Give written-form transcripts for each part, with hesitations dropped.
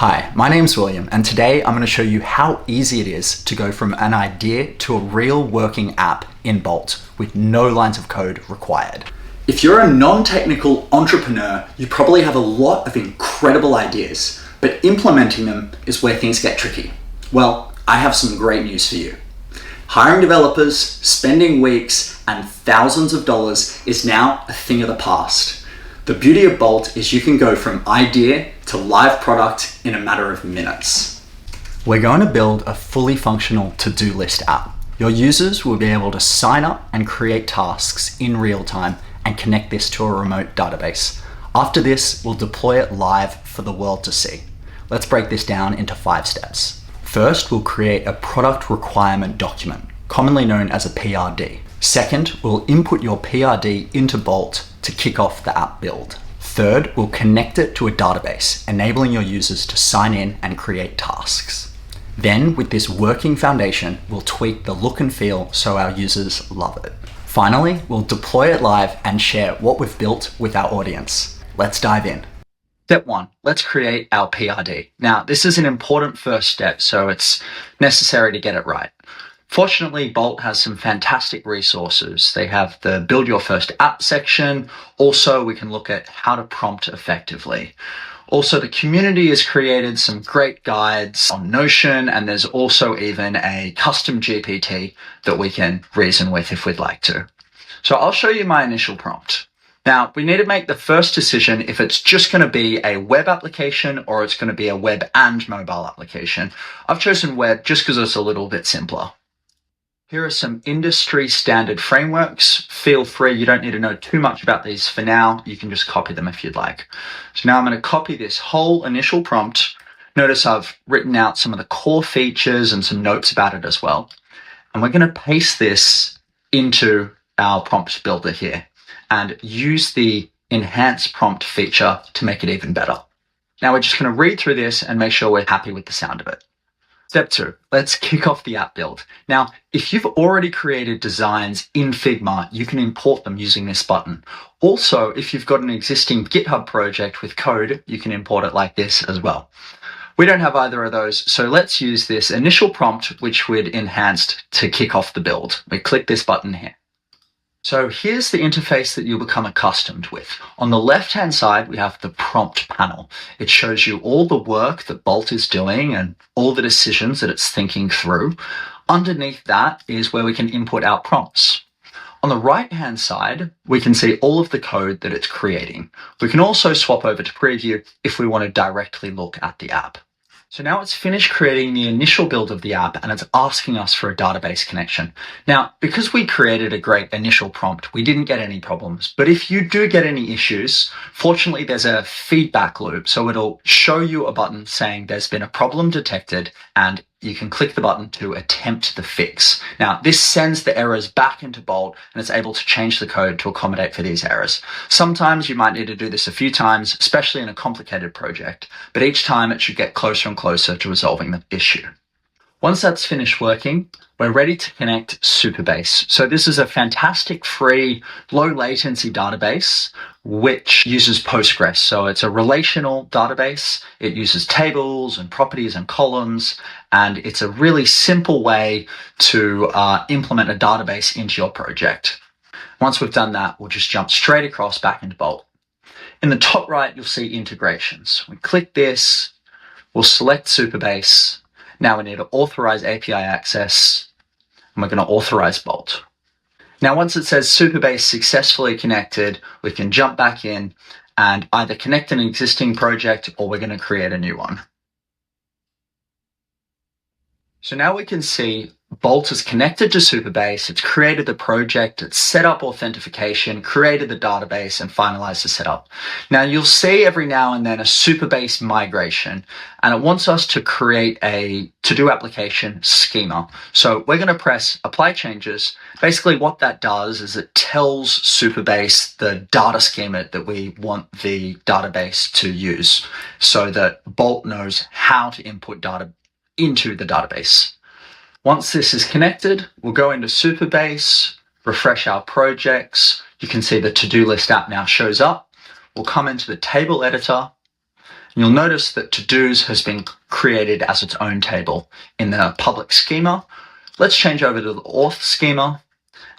Hi, my name's William, and today I'm going to show you how easy it is to go from an idea to a real working app in Bolt with no lines of code required. If you're a non-technical entrepreneur, you probably have a lot of incredible ideas, but implementing them is where things get tricky. Well, I have some great news for you. Hiring developers, spending weeks and thousands of dollars is now a thing of the past. The beauty of Bolt is you can go from idea to live product in a matter of minutes. We're going to build a fully functional to-do list app. Your users will be able to sign up and create tasks in real time and connect this to a remote database. After this, we'll deploy it live for the world to see. Let's break this down into 5 steps. First, we'll create a product requirement document, commonly known as a PRD. Second, we'll input your PRD into Bolt to kick off the app build. Third, we'll connect it to a database, enabling your users to sign in and create tasks. Then, with this working foundation, we'll tweak the look and feel so our users love it. Finally, we'll deploy it live and share what we've built with our audience. Let's dive in. Step 1, let's create our PRD. Now, this is an important first step, so it's necessary to get it right. Fortunately, Bolt has some fantastic resources. They have the Build Your First App section. Also, we can look at how to prompt effectively. Also, the community has created some great guides on Notion, and there's also even a custom GPT that we can reason with if we'd like to. So I'll show you my initial prompt. Now, we need to make the first decision if it's just going to be a web application or it's going to be a web and mobile application. I've chosen web just because it's a little bit simpler. Here are some industry standard frameworks. Feel free, you don't need to know too much about these for now. You can just copy them if you'd like. So now I'm going to copy this whole initial prompt. Notice I've written out some of the core features and some notes about it as well. And we're going to paste this into our prompt builder here and use the enhance prompt feature to make it even better. Now we're just going to read through this and make sure we're happy with the sound of it. Step 2, let's kick off the app build. Now, if you've already created designs in Figma, you can import them using this button. Also, if you've got an existing GitHub project with code, you can import it like this as well. We don't have either of those, so let's use this initial prompt, which we'd enhanced to kick off the build. We click this button here. So here's the interface that you'll become accustomed with. On the left-hand side, we have the prompt panel. It shows you all the work that Bolt is doing and all the decisions that it's thinking through. Underneath that is where we can input our prompts. On the right-hand side, we can see all of the code that it's creating. We can also swap over to preview if we want to directly look at the app. So now it's finished creating the initial build of the app and it's asking us for a database connection. Now, because we created a great initial prompt, we didn't get any problems. But if you do get any issues, fortunately, there's a feedback loop. So it'll show you a button saying there's been a problem detected and you can click the button to attempt the fix. Now, this sends the errors back into Bolt and it's able to change the code to accommodate for these errors. Sometimes you might need to do this a few times, especially in a complicated project, but each time it should get closer and closer to resolving the issue. Once that's finished working, we're ready to connect Supabase. So this is a fantastic free low latency database which uses Postgres. So it's a relational database. It uses tables and properties and columns, and it's a really simple way to implement a database into your project. Once we've done that, we'll just jump straight across back into Bolt. In the top right, you'll see integrations. We click this, we'll select Supabase. Now we need to authorize API access, and we're going to authorize Bolt. Now, once it says Supabase successfully connected, we can jump back in and either connect an existing project or we're going to create a new one. So now we can see Bolt is connected to Supabase, it's created the project, it's set up authentication, created the database, and finalized the setup. Now you'll see every now and then a Supabase migration, and it wants us to create a to-do application schema. So we're going to press Apply Changes. Basically what that does is it tells Supabase the data schema that we want the database to use so that Bolt knows how to input data into the database. Once this is connected, we'll go into Supabase, refresh our projects. You can see the to-do list app now shows up. We'll come into the table editor. You'll notice that to-dos has been created as its own table in the public schema. Let's change over to the auth schema,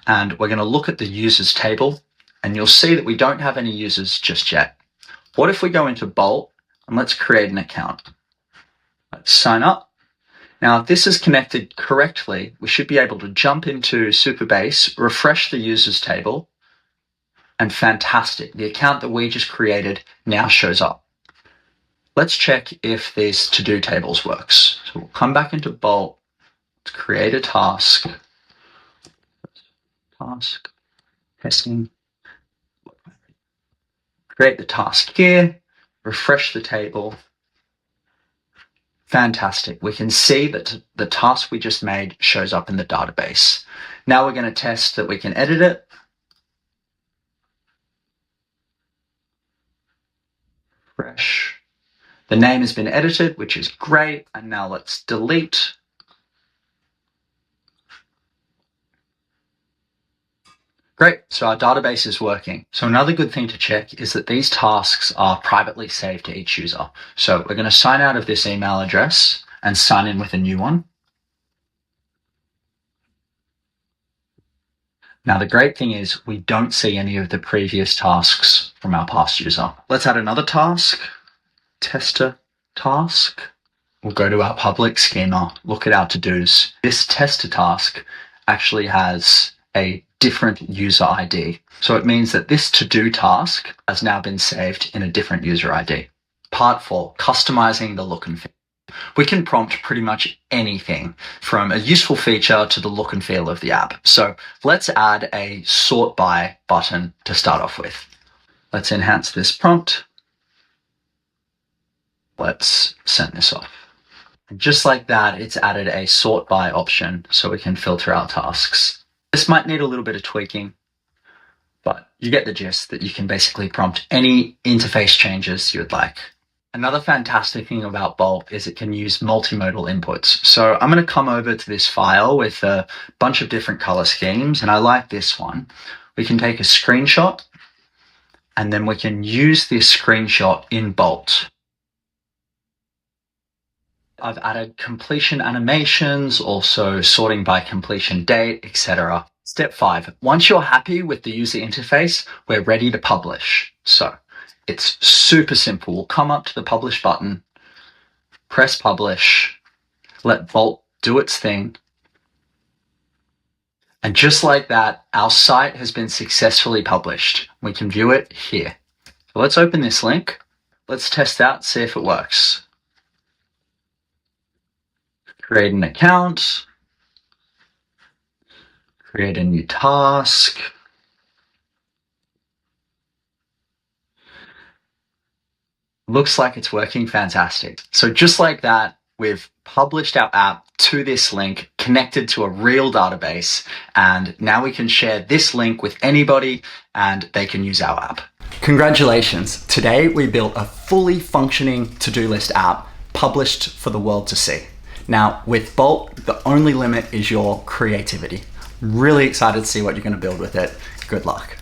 and we're going to look at the users table, and you'll see that we don't have any users just yet. What if we go into Bolt and let's create an account? Let's sign up. Now, if this is connected correctly, we should be able to jump into Supabase, refresh the users table, and fantastic, the account that we just created now shows up. Let's check if these to-do tables works. So we'll come back into Bolt, let's create a task, testing, create the task here, refresh the table. Fantastic. We can see that the task we just made shows up in the database. Now we're going to test that we can edit it. Refresh. The name has been edited, which is great. And now let's delete. Great, so our database is working. So another good thing to check is that these tasks are privately saved to each user. So we're going to sign out of this email address and sign in with a new one. Now the great thing is we don't see any of the previous tasks from our past user. Let's add another task, tester task. We'll go to our public schema, look at our to-dos. This tester task actually has a different user ID. So it means that this to-do task has now been saved in a different user ID. Part 4, customizing the look and feel. We can prompt pretty much anything from a useful feature to the look and feel of the app. So let's add a sort by button to start off with. Let's enhance this prompt. Let's send this off. And just like that, it's added a sort by option so we can filter our tasks. This might need a little bit of tweaking, but you get the gist that you can basically prompt any interface changes you'd like. Another fantastic thing about Bolt is it can use multimodal inputs. So I'm going to come over to this file with a bunch of different color schemes, and I like this one. We can take a screenshot, and then we can use this screenshot in Bolt. I've added completion animations, also sorting by completion date, etc. Step 5, once you're happy with the user interface, we're ready to publish. So it's super simple. We'll come up to the publish button, press publish, let Bolt do its thing. And just like that, our site has been successfully published. We can view it here. So let's open this link. Let's test out, see if it works. Create an account, create a new task. Looks like it's working fantastic. So just like that, we've published our app to this link, connected to a real database, and now we can share this link with anybody and they can use our app. Congratulations. Today we built a fully functioning to-do list app published for the world to see. Now, with Bolt, the only limit is your creativity. I'm really excited to see what you're going to build with it. Good luck.